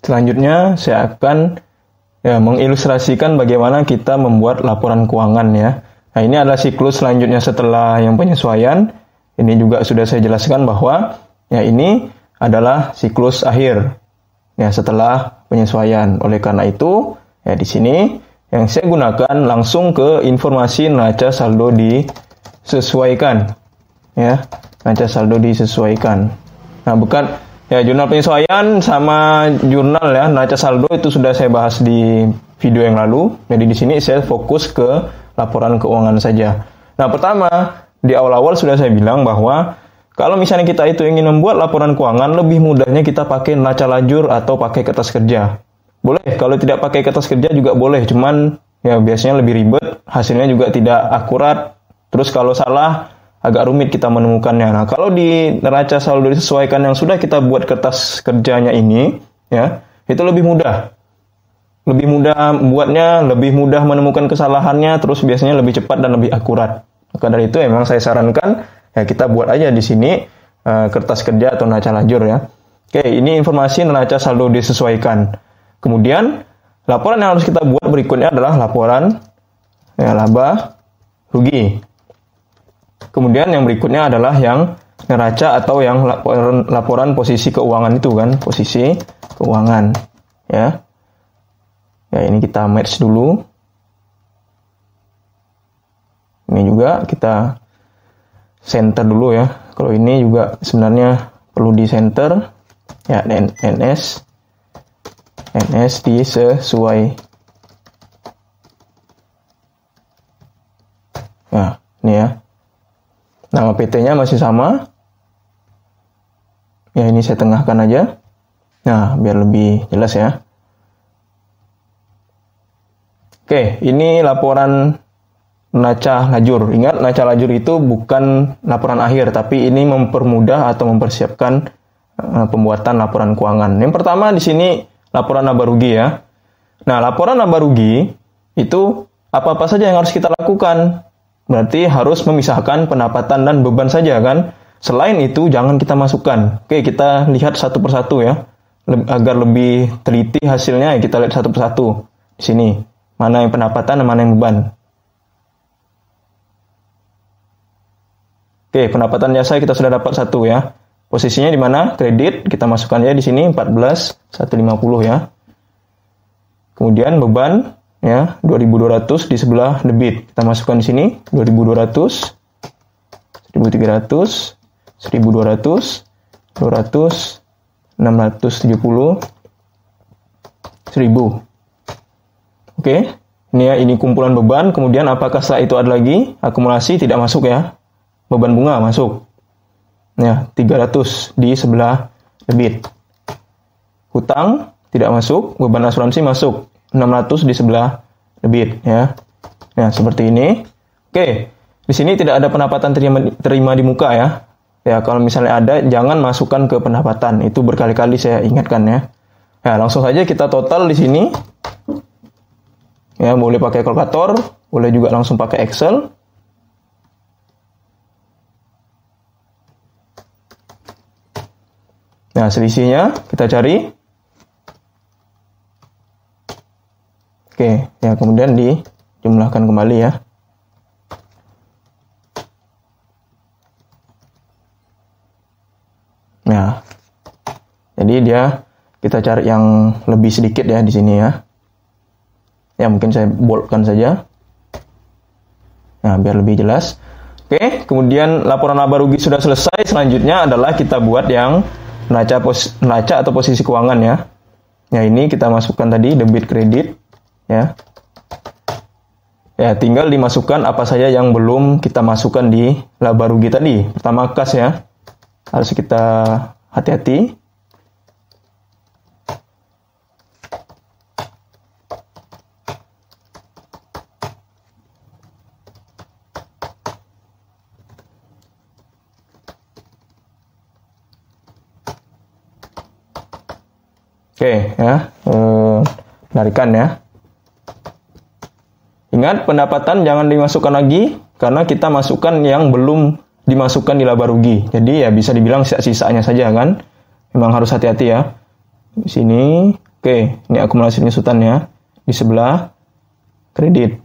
Selanjutnya saya akan mengilustrasikan bagaimana kita membuat laporan keuangan ya. Nah, ini adalah siklus selanjutnya setelah yang penyesuaian. Ini juga sudah saya jelaskan bahwa ya ini adalah siklus akhir ya setelah penyesuaian. Oleh karena itu, ya di sini yang saya gunakan langsung ke informasi neraca saldo disesuaikan. Ya, neraca saldo disesuaikan. Nah, bukan ya jurnal penyesuaian sama jurnal ya neraca saldo itu sudah saya bahas di video yang lalu. Jadi di sini saya fokus ke laporan keuangan saja. Nah, pertama di awal-awal sudah saya bilang bahwa kalau misalnya kita itu ingin membuat laporan keuangan, lebih mudahnya kita pakai neraca lajur atau pakai kertas kerja. Boleh, kalau tidak pakai kertas kerja juga boleh, cuman ya biasanya lebih ribet, hasilnya juga tidak akurat. Terus kalau salah, agak rumit kita menemukannya. Nah, kalau di neraca saldo disesuaikan yang sudah kita buat kertas kerjanya ini, ya, itu lebih mudah. Lebih mudah buatnya, lebih mudah menemukan kesalahannya, terus biasanya lebih cepat dan lebih akurat. Maka dari itu memang saya sarankan ya kita buat aja di sini kertas kerja atau neraca lajur ya. Oke, ini informasi neraca saldo disesuaikan. Kemudian laporan yang harus kita buat berikutnya adalah laporan ya, laba rugi. Kemudian yang berikutnya adalah yang neraca atau yang laporan posisi keuangan itu kan, posisi keuangan ya. Ya ini kita match dulu. Ini juga kita center dulu ya. Kalau ini juga sebenarnya perlu di center. Ya, NS disesuai. Nah, ini ya. Nama PT-nya masih sama. Ya, ini saya tengahkan aja. Nah, biar lebih jelas ya. Oke, ini laporan neraca lajur. Ingat, neraca lajur itu bukan laporan akhir, tapi ini mempermudah atau mempersiapkan pembuatan laporan keuangan. Yang pertama di sini laporan laba rugi ya. Nah, laporan laba rugi itu apa-apa saja yang harus kita lakukan. Berarti harus memisahkan pendapatan dan beban saja kan. Selain itu jangan kita masukkan. Oke, kita lihat satu persatu ya. Agar lebih teliti hasilnya, kita lihat satu persatu. Di sini, mana yang pendapatan dan mana yang beban. Oke, pendapatan jasa kita sudah dapat satu ya. Posisinya di mana? Kredit, kita masukkan aja di sini 14.150 ya. Kemudian beban ya 2.200 di sebelah debit. Kita masukkan di sini 2.200, 1.300, 1.200, 200, 670, 1.000. Oke, ini ya ini kumpulan beban. Kemudian apakah setelah itu ada lagi akumulasi? Tidak masuk ya. Beban bunga masuk. Ya, 300 di sebelah debit. Hutang tidak masuk, beban asuransi masuk. 600 di sebelah debit ya. Ya, seperti ini. Oke. Di sini tidak ada pendapatan terima di muka ya. Ya, kalau misalnya ada jangan masukkan ke pendapatan. Itu berkali-kali saya ingatkan ya. Ya, langsung saja kita total di sini. Ya, boleh pakai kalkulator, boleh juga langsung pakai Excel. Nah, selisihnya kita cari. Oke, ya kemudian dijumlahkan kembali ya. Nah, jadi kita cari yang lebih sedikit ya di sini ya. Ya, mungkin saya boldkan saja. Nah, biar lebih jelas. Oke, kemudian laporan laba rugi sudah selesai. Selanjutnya adalah kita buat yang neraca atau posisi keuangan ya. Ya, ini kita masukkan tadi debit kredit ya. Ya, tinggal dimasukkan apa saja yang belum kita masukkan di laba rugi tadi. Pertama kas ya. Harus kita hati-hati. Oke ya, tarikan ya. Ingat, pendapatan jangan dimasukkan lagi karena kita masukkan yang belum dimasukkan di laba rugi. Jadi ya bisa dibilang sisa-sisanya saja kan. Memang harus hati-hati ya. Di sini Oke, ini akumulasi penyusutannya. Di sebelah kredit.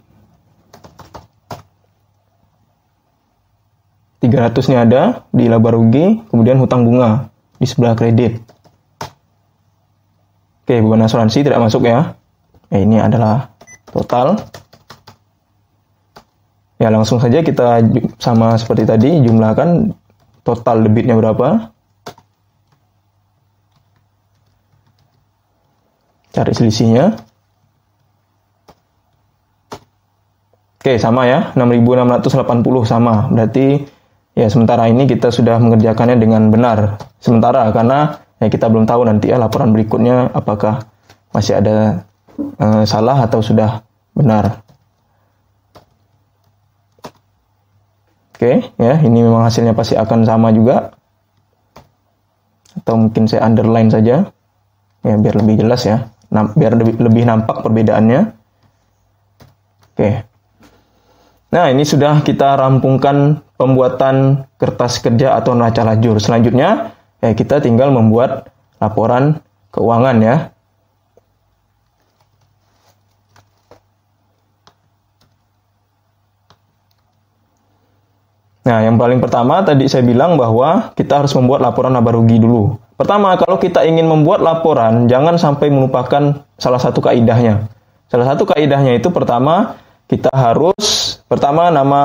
300 nya ada di laba rugi, kemudian hutang bunga di sebelah kredit. Oke, beban asuransi tidak masuk ya. Ini adalah total. Ya, langsung saja kita sama seperti tadi, jumlahkan total debitnya berapa. Cari selisihnya. Oke, sama ya, 6.680 sama. Berarti ya sementara ini kita sudah mengerjakannya dengan benar. Sementara karena ya kita belum tahu nanti ya laporan berikutnya apakah masih ada salah atau sudah benar. Oke, ya ini memang hasilnya pasti akan sama juga. Atau mungkin saya underline saja. Ya biar lebih jelas ya. Biar lebih nampak perbedaannya. Oke. Nah, ini sudah kita rampungkan pembuatan kertas kerja atau neraca lajur. Selanjutnya, ya kita tinggal membuat laporan keuangan ya. Nah, yang paling pertama tadi saya bilang bahwa kita harus membuat laporan laba rugi dulu. Pertama, kalau kita ingin membuat laporan, jangan sampai melupakan salah satu kaidahnya. Salah satu kaidahnya itu pertama, kita harus nama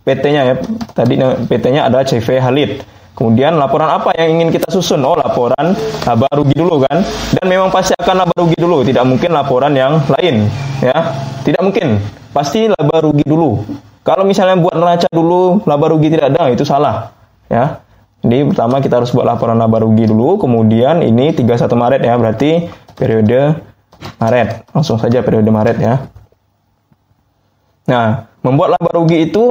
PT-nya ya. Tadi PT-nya ada CV Halid. Kemudian laporan apa yang ingin kita susun? Oh, laporan laba rugi dulu kan. Dan memang pasti akan laba rugi dulu, tidak mungkin laporan yang lain ya. Tidak mungkin. Pasti laba rugi dulu. Kalau misalnya buat neraca dulu, laba rugi tidak ada, itu salah ya. Jadi pertama kita harus buat laporan laba rugi dulu, kemudian ini 31 Maret ya, berarti periode Maret. Langsung saja periode Maret ya. Nah, membuat laba rugi itu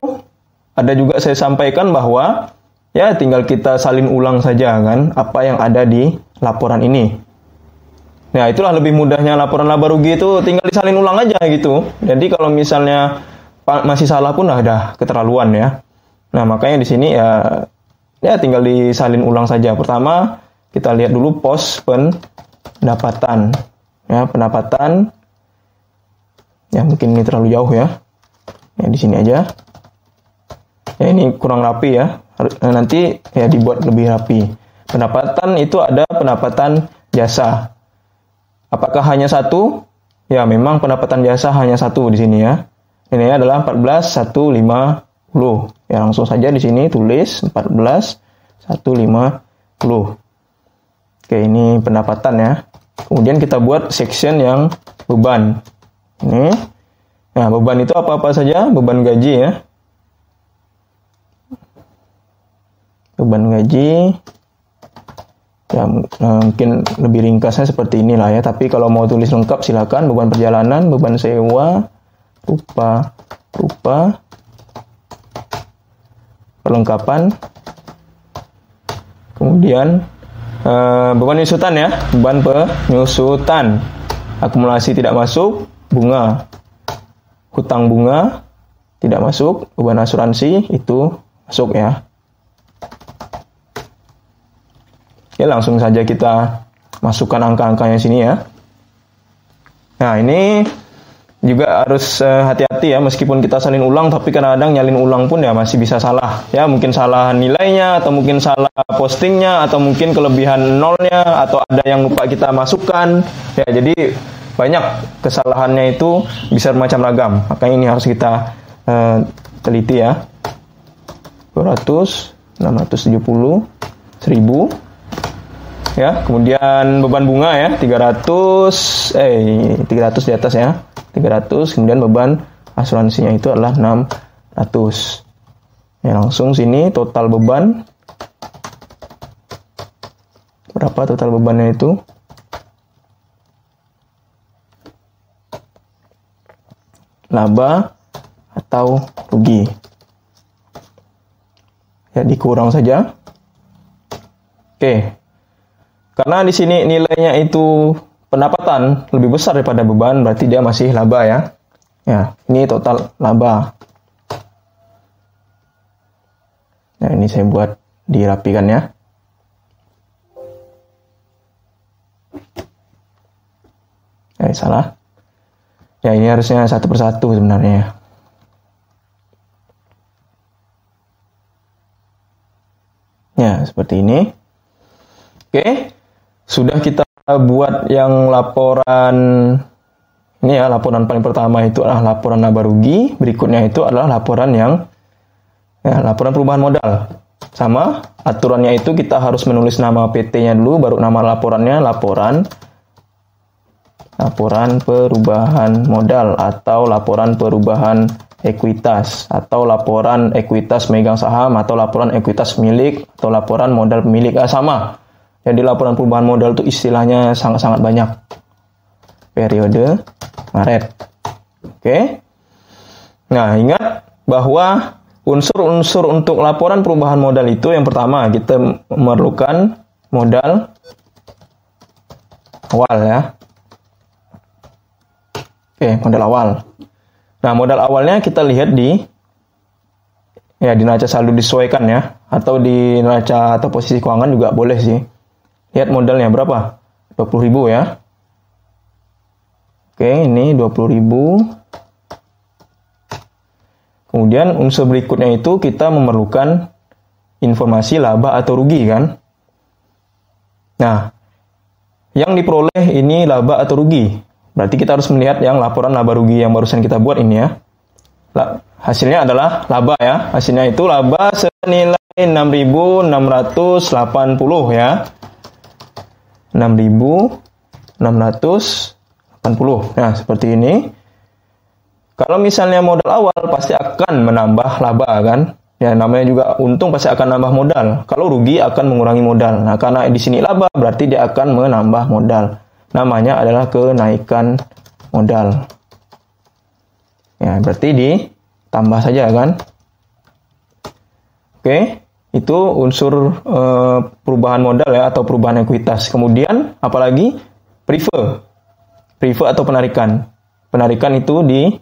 ada juga saya sampaikan bahwa ya tinggal kita salin ulang saja kan apa yang ada di laporan ini. Nah, itulah lebih mudahnya laporan laba rugi itu tinggal disalin ulang aja gitu. Jadi kalau misalnya masih salah pun ada keterlaluan ya. Nah, makanya di sini ya tinggal disalin ulang saja. Pertama, kita lihat dulu pos pendapatan. Ya, pendapatan. Ya, mungkin ini terlalu jauh ya. Ya, di sini aja. Ya, ini kurang rapi ya. Nanti ya dibuat lebih rapi. Pendapatan itu ada pendapatan jasa. Apakah hanya satu? Ya, memang pendapatan jasa hanya satu di sini ya. Ini adalah 14.150. Ya, langsung saja di sini tulis 14.150. Oke, ini pendapatan ya. Kemudian kita buat section yang beban. Ini. Nah, beban itu apa-apa saja? Beban gaji ya. Beban gaji. Ya, mungkin lebih ringkasnya seperti inilah ya. Tapi kalau mau tulis lengkap silakan. Beban perjalanan, beban sewa, rupa, perlengkapan, kemudian beban penyusutan ya, beban penyusutan, akumulasi tidak masuk, bunga, hutang bunga tidak masuk, beban asuransi itu masuk ya. Oke, langsung saja kita masukkan angka-angkanya sini ya. Nah, ini juga harus hati-hati ya, meskipun kita salin ulang, tapi kadang-kadang nyalin ulang pun ya masih bisa salah. Ya, mungkin salah nilainya, atau mungkin salah postingnya, atau mungkin kelebihan nolnya, atau ada yang lupa kita masukkan. Ya, jadi banyak kesalahannya itu bisa macam ragam. Makanya ini harus kita teliti ya. 200, 670, 1000. Ya, kemudian beban bunga ya, 300 di atas ya. 300, kemudian beban asuransinya itu adalah 600. Ya, langsung sini total beban. Berapa total bebannya itu? Laba atau rugi. Ya, dikurang saja. Oke. Karena di sini nilainya itu pendapatan lebih besar daripada beban, berarti dia masih laba ya. Ya, ini total laba. Nah, ini saya buat dirapikan ya. Salah. Ya, ini harusnya satu persatu sebenarnya. Ya, seperti ini. Oke, sudah kita buat yang laporan ini ya, laporan paling pertama itu adalah laporan laba rugi, berikutnya itu adalah laporan yang laporan perubahan modal. Sama, aturannya itu kita harus menulis nama PT-nya dulu, baru nama laporannya laporan perubahan modal atau laporan perubahan ekuitas atau laporan ekuitas megang saham atau laporan ekuitas milik atau laporan modal pemilik. Sama. Jadi laporan perubahan modal itu istilahnya sangat-sangat banyak. Periode Maret. Oke. Nah, ingat bahwa unsur-unsur untuk laporan perubahan modal itu yang pertama kita memerlukan modal awal ya. Oke, modal awal. Nah, modal awalnya kita lihat di neraca saldo disesuaikan ya, atau di neraca atau posisi keuangan juga boleh sih. Lihat modalnya berapa? 20.000 ya. Oke, ini 20.000. Kemudian unsur berikutnya itu kita memerlukan informasi laba atau rugi kan. Nah, yang diperoleh ini laba atau rugi. Berarti kita harus melihat yang laporan laba rugi yang barusan kita buat ini ya. Hasilnya adalah laba ya. Hasilnya itu laba senilai 6.680 ya. 6.680. Nah, seperti ini. Kalau misalnya modal awal pasti akan menambah laba kan. Ya, namanya juga untung pasti akan nambah modal. Kalau rugi akan mengurangi modal. Nah, karena di sini laba berarti dia akan menambah modal. Namanya adalah kenaikan modal. Ya, berarti ditambah saja kan. Oke, itu unsur perubahan modal ya atau perubahan ekuitas. Kemudian apalagi prive atau penarikan. Penarikan itu di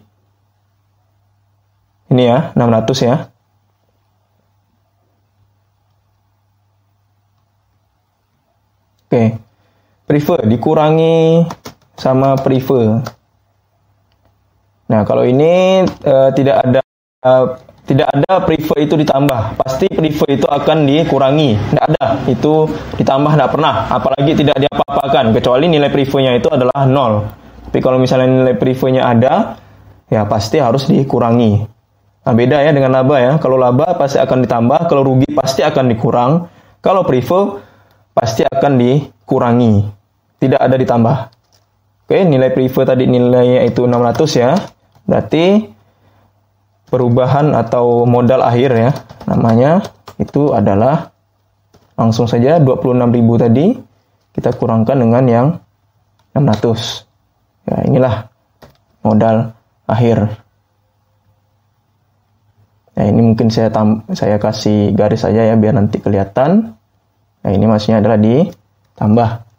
ini ya, 600 ya. Oke. Prive dikurangi sama prive. Nah, kalau ini tidak ada prive itu ditambah, pasti prive itu akan dikurangi. Tidak ada, itu ditambah tidak pernah, apalagi tidak diapa-apakan, kecuali nilai prive-nya itu adalah 0. Tapi kalau misalnya nilai prive-nya ada, ya pasti harus dikurangi. Nah, beda ya dengan laba ya. Kalau laba pasti akan ditambah, kalau rugi pasti akan dikurang. Kalau prive pasti akan dikurangi. Tidak ada ditambah. Oke, nilai prive tadi nilainya itu 600 ya. Berarti perubahan atau modal akhir ya. Namanya itu adalah langsung saja 26.000 tadi kita kurangkan dengan yang 600. Ya, inilah modal akhir. Nah, ini mungkin saya kasih garis saja ya biar nanti kelihatan. Nah, ini maksudnya adalah ditambah.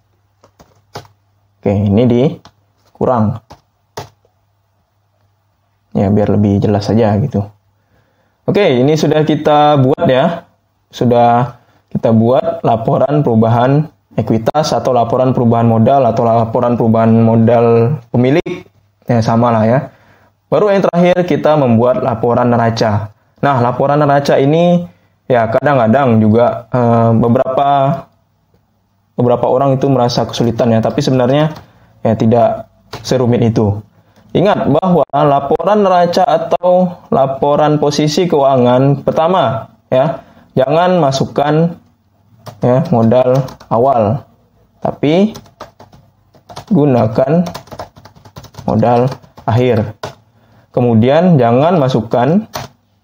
Oke, ini dikurang. Ya, biar lebih jelas saja gitu. Oke, ini sudah kita buat ya. Sudah kita buat laporan perubahan ekuitas atau laporan perubahan modal atau laporan perubahan modal pemilik. Ya, sama lah ya. Baru yang terakhir kita membuat laporan neraca. Nah, laporan neraca ini ya kadang-kadang juga beberapa orang itu merasa kesulitan ya, tapi sebenarnya ya tidak serumit itu. Ingat bahwa laporan neraca atau laporan posisi keuangan pertama ya, jangan masukkan ya modal awal, tapi gunakan modal akhir. Kemudian jangan masukkan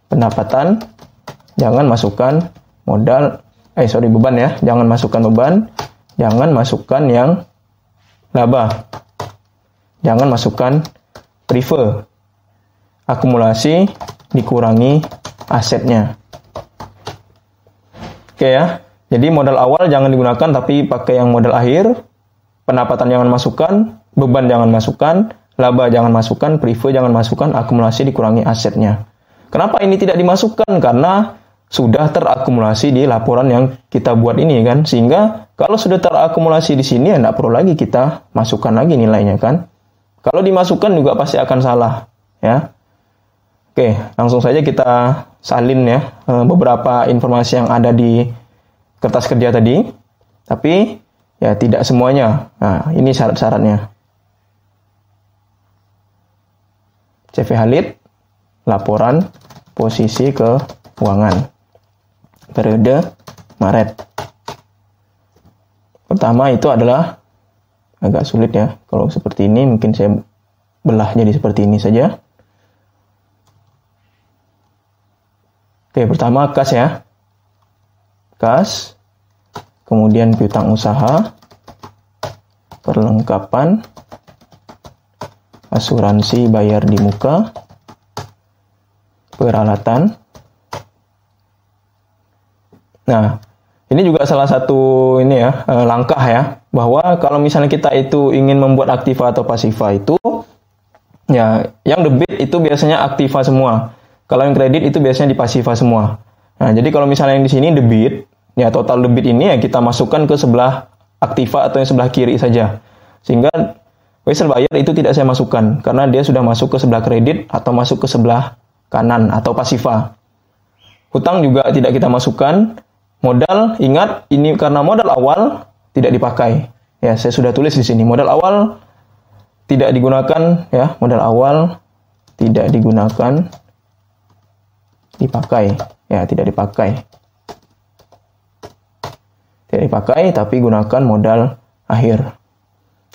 pendapatan, jangan masukkan beban ya, jangan masukkan beban, jangan masukkan yang laba, jangan masukkan prive, akumulasi dikurangi asetnya. Oke ya, jadi modal awal jangan digunakan tapi pakai yang modal akhir, pendapatan jangan masukkan, beban jangan masukkan, laba jangan masukkan, prive jangan masukkan, akumulasi dikurangi asetnya. Kenapa ini tidak dimasukkan? Karena sudah terakumulasi di laporan yang kita buat ini kan, sehingga kalau sudah terakumulasi di sini ya tidak perlu lagi kita masukkan lagi nilainya kan. Kalau dimasukkan juga pasti akan salah, ya. Oke, langsung saja kita salin ya beberapa informasi yang ada di kertas kerja tadi. Tapi ya tidak semuanya. Nah, ini syarat-syaratnya. CV Halid, laporan posisi keuangan periode Maret. Pertama itu adalah agak sulit ya. Kalau seperti ini mungkin saya belah jadi seperti ini saja. Oke, pertama kas ya. Kas. Kemudian piutang usaha. Perlengkapan. Asuransi bayar di muka. Peralatan. Nah, ini juga salah satu ini ya, langkah ya, bahwa kalau misalnya kita itu ingin membuat aktiva atau pasiva itu, ya yang debit itu biasanya aktiva semua. Kalau yang kredit itu biasanya di pasiva semua. Nah, jadi kalau misalnya yang di sini debit, ya total debit ini ya kita masukkan ke sebelah aktiva atau yang sebelah kiri saja. Sehingga wesel bayar itu tidak saya masukkan, karena dia sudah masuk ke sebelah kredit atau masuk ke sebelah kanan atau pasiva. Hutang juga tidak kita masukkan. Modal, ingat ini karena modal awal tidak dipakai. Ya, saya sudah tulis di sini. Modal awal tidak digunakan ya, modal awal tidak digunakan dipakai. Ya, tidak dipakai. Tidak dipakai tapi gunakan modal akhir.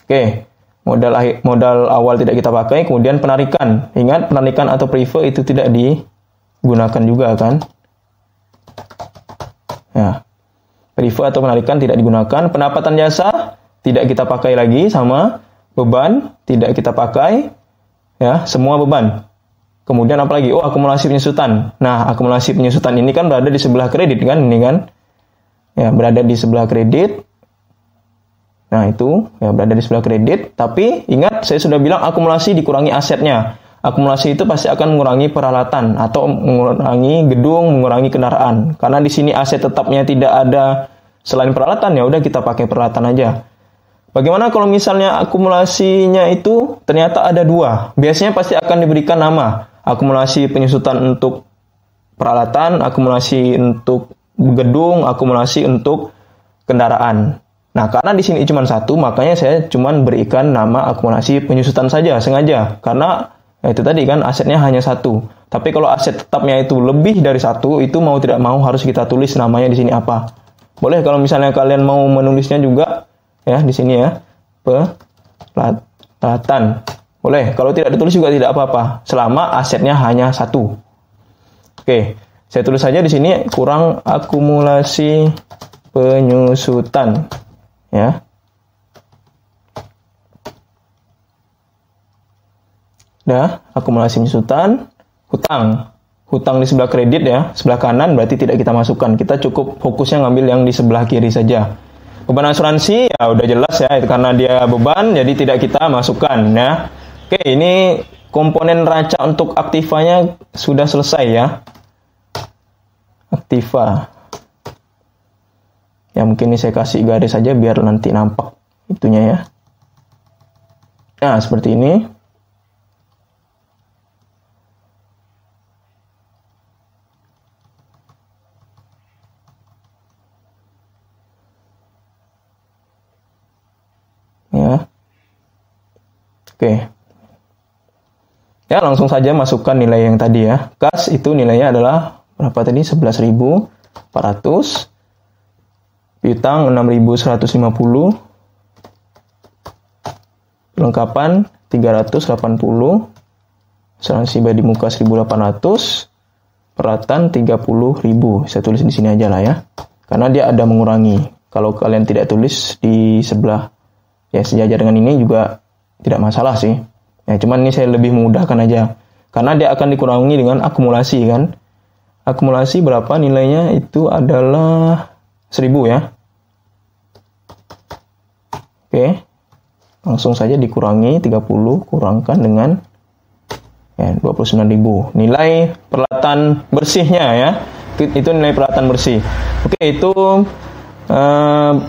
Oke, modal awal tidak kita pakai, kemudian penarikan. Ingat penarikan atau prefer itu tidak digunakan juga kan? Ya, prefer atau penarikan tidak digunakan. Pendapatan jasa tidak kita pakai lagi, sama beban tidak kita pakai. Ya, semua beban. Kemudian apa lagi? Oh, akumulasi penyusutan. Nah, akumulasi penyusutan ini kan berada di sebelah kredit kan, ini kan? Ya, berada di sebelah kredit. Nah, itu ya berada di sebelah kredit. Tapi ingat, saya sudah bilang akumulasi dikurangi asetnya. Akumulasi itu pasti akan mengurangi peralatan atau mengurangi gedung, mengurangi kendaraan. Karena di sini aset tetapnya tidak ada selain peralatan, ya udah kita pakai peralatan aja. Bagaimana kalau misalnya akumulasinya itu ternyata ada dua? Biasanya pasti akan diberikan nama. Akumulasi penyusutan untuk peralatan, akumulasi untuk gedung, akumulasi untuk kendaraan. Nah, karena di sini cuma satu, makanya saya cuma berikan nama akumulasi penyusutan saja, sengaja. Karena itu tadi kan asetnya hanya satu. Tapi kalau aset tetapnya itu lebih dari satu, itu mau tidak mau harus kita tulis namanya di sini apa. Boleh kalau misalnya kalian mau menulisnya juga ya di sini ya. Peralatan. Boleh. Kalau tidak ditulis juga tidak apa-apa. Selama asetnya hanya satu. Oke, saya tulis saja di sini kurang akumulasi penyusutan ya. Dah, akumulasi penyusutan, hutang. Hutang di sebelah kredit ya, sebelah kanan berarti tidak kita masukkan. Kita cukup fokusnya ngambil yang di sebelah kiri saja. Beban asuransi ya udah jelas ya, itu karena dia beban jadi tidak kita masukkan ya. Oke, ini komponen raca untuk aktivanya sudah selesai ya. Aktiva. Ya mungkin ini saya kasih garis saja biar nanti nampak itunya ya. Nah, seperti ini. Ya. Oke. Ya, langsung saja masukkan nilai yang tadi ya. Kas itu nilainya adalah berapa tadi? 11.400. Piutang 6.150. Perlengkapan 380. Asuransi bayar di muka 1.800. Peralatan 30.000. Saya tulis di sini aja lah ya. Karena dia ada mengurangi. Kalau kalian tidak tulis di sebelah ya sejajar dengan ini juga tidak masalah sih. Ya, cuman ini saya lebih memudahkan aja. Karena dia akan dikurangi dengan akumulasi kan. Akumulasi berapa nilainya itu adalah 1.000 ya. Oke. Langsung saja dikurangi 30 kurangkan dengan ya 29.000. Nilai peralatan bersihnya ya. Itu nilai peralatan bersih. Oke, itu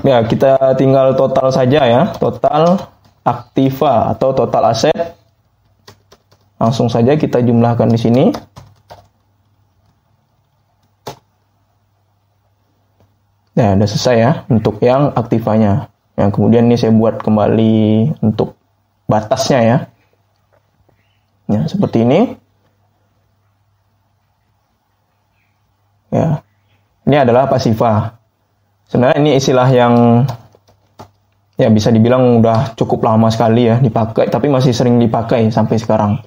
ya kita tinggal total saja ya. Total aktiva atau total aset. Langsung saja kita jumlahkan di sini. Nah, udah selesai ya untuk yang aktivanya. Yang kemudian ini saya buat kembali untuk batasnya ya. Ya, seperti ini. Ya. Ini adalah pasiva. Sebenarnya ini istilah yang ya bisa dibilang udah cukup lama sekali ya dipakai, tapi masih sering dipakai sampai sekarang.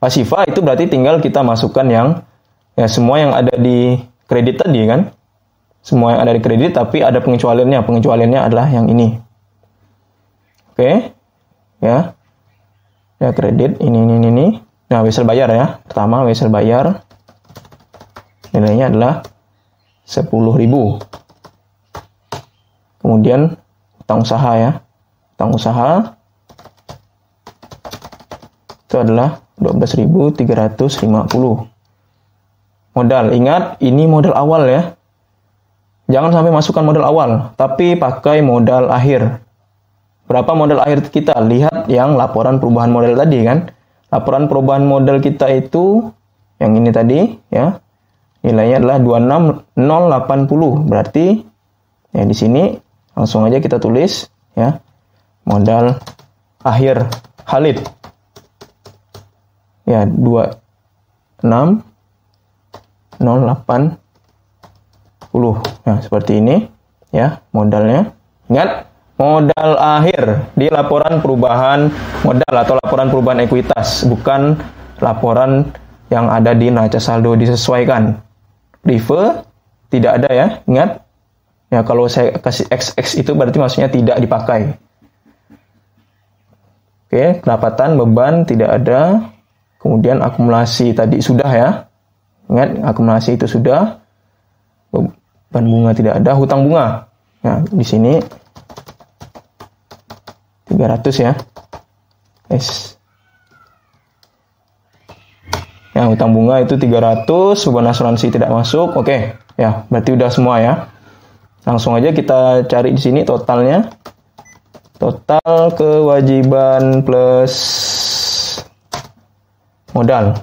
Pasiva itu berarti tinggal kita masukkan yang ya semua yang ada di kredit tadi kan. Semua yang ada di kredit, tapi ada pengecualiannya. Pengecualiannya adalah yang ini. Oke. Ya. Ya, kredit ini. Nah, wesel bayar ya. Pertama, wesel bayar. Nilainya adalah 10.000. Kemudian utang usaha ya. Utang usaha itu adalah 12.350. Modal, ingat ini modal awal ya. Jangan sampai masukkan modal awal, tapi pakai modal akhir. Berapa modal akhir kita? Lihat yang laporan perubahan modal tadi kan. Laporan perubahan modal kita itu yang ini tadi ya. Nilainya adalah 26080. Berarti ya di sini langsung aja kita tulis ya. Modal akhir Khalid. Ya, 26080. Nah, seperti ini ya modalnya. Ingat, modal akhir di laporan perubahan modal atau laporan perubahan ekuitas, bukan laporan yang ada di neraca saldo disesuaikan. Prefer tidak ada ya, ingat. Ya, kalau saya kasih XX itu berarti maksudnya tidak dipakai. Oke, pendapatan beban tidak ada. Kemudian akumulasi tadi sudah ya. Ingat, akumulasi itu sudah. Beban bunga tidak ada, hutang bunga. Nah, di sini 300 ya. Yes. Ya, hutang bunga itu 300, beban asuransi tidak masuk. Oke, ya, berarti udah semua ya. Langsung aja kita cari di sini totalnya. Total kewajiban plus modal.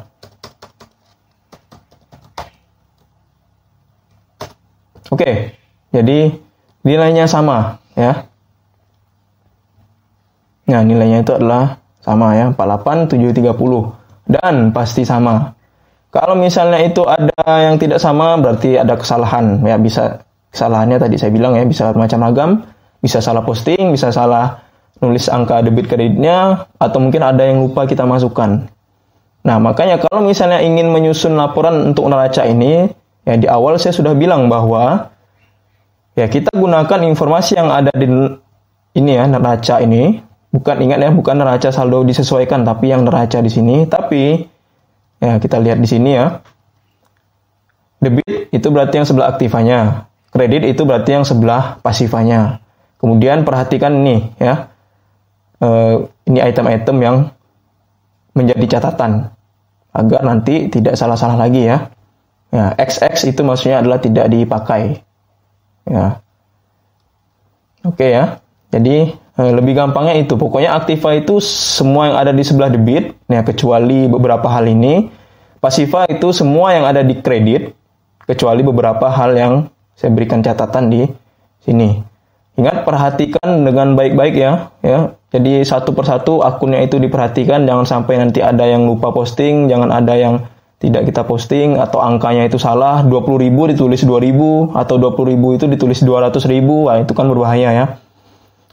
Oke, jadi nilainya sama ya. Nah, nilainya itu adalah sama ya, 48,730. Dan pasti sama. Kalau misalnya itu ada yang tidak sama, berarti ada kesalahan. Ya, bisa kesalahannya tadi saya bilang ya, bisa macam-macam. Bisa salah posting, bisa salah nulis angka debit kreditnya, atau mungkin ada yang lupa kita masukkan. Nah, makanya kalau misalnya ingin menyusun laporan untuk neraca ini, ya di awal saya sudah bilang bahwa ya kita gunakan informasi yang ada di ini ya, neraca ini. Bukan, ingat ya, bukan neraca saldo disesuaikan, tapi yang neraca di sini. Tapi ya kita lihat di sini ya. Debit itu berarti yang sebelah aktifanya. Kredit itu berarti yang sebelah pasifanya. Kemudian perhatikan ini ya. Ini item-item yang menjadi catatan agar nanti tidak salah-salah lagi ya. Ya, XX itu maksudnya adalah tidak dipakai. Ya. Oke ya. Jadi lebih gampangnya itu. Pokoknya aktiva itu semua yang ada di sebelah debit, ya kecuali beberapa hal ini. Pasiva itu semua yang ada di kredit, kecuali beberapa hal yang saya berikan catatan di sini. Ingat, perhatikan dengan baik-baik ya. Jadi satu persatu akunnya itu diperhatikan, jangan sampai nanti ada yang lupa posting, jangan ada yang tidak kita posting, atau angkanya itu salah, 20.000 ditulis 2.000, atau 20.000 itu ditulis 200.000, wah itu kan berbahaya ya.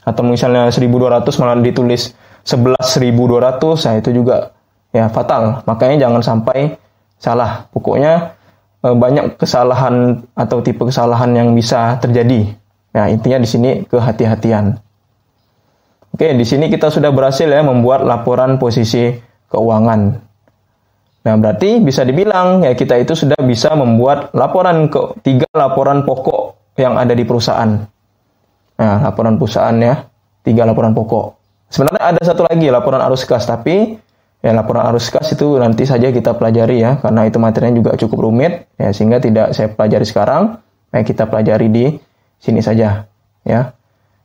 Atau misalnya 1.200 malah ditulis 11.200, nah itu juga ya fatal. Makanya jangan sampai salah. Pokoknya banyak kesalahan atau tipe kesalahan yang bisa terjadi. Nah, intinya di sini kehati-hatian. Oke, di sini kita sudah berhasil ya membuat laporan posisi keuangan. Nah, berarti bisa dibilang ya kita itu sudah bisa membuat laporan tiga laporan pokok yang ada di perusahaan. Nah, laporan perusahaan ya, 3 laporan pokok. Sebenarnya ada satu lagi, laporan arus kas, tapi ya laporan arus kas itu nanti saja kita pelajari ya, karena itu materinya juga cukup rumit, ya sehingga tidak saya pelajari sekarang. Nah, kita pelajari di sini saja ya.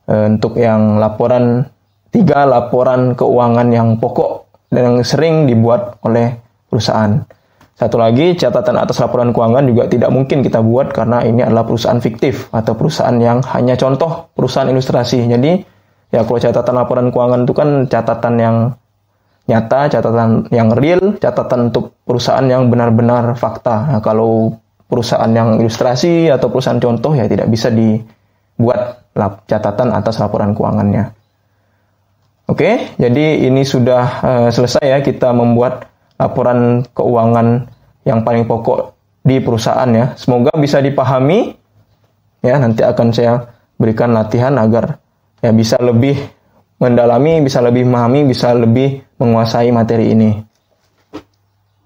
Untuk yang laporan 3 laporan keuangan yang pokok dan yang sering dibuat oleh perusahaan. Satu lagi, catatan atas laporan keuangan juga tidak mungkin kita buat karena ini adalah perusahaan fiktif atau perusahaan yang hanya contoh perusahaan ilustrasi. Jadi, ya kalau catatan laporan keuangan itu kan catatan yang nyata, catatan yang real, catatan untuk perusahaan yang benar-benar fakta. Nah, kalau perusahaan yang ilustrasi atau perusahaan contoh ya tidak bisa dibuat catatan atas laporan keuangannya. Oke, jadi ini sudah selesai ya kita membuat laporan keuangan yang paling pokok di perusahaan ya. Semoga bisa dipahami ya, nanti akan saya berikan latihan agar ya bisa lebih mendalami, bisa lebih memahami, bisa lebih menguasai materi ini.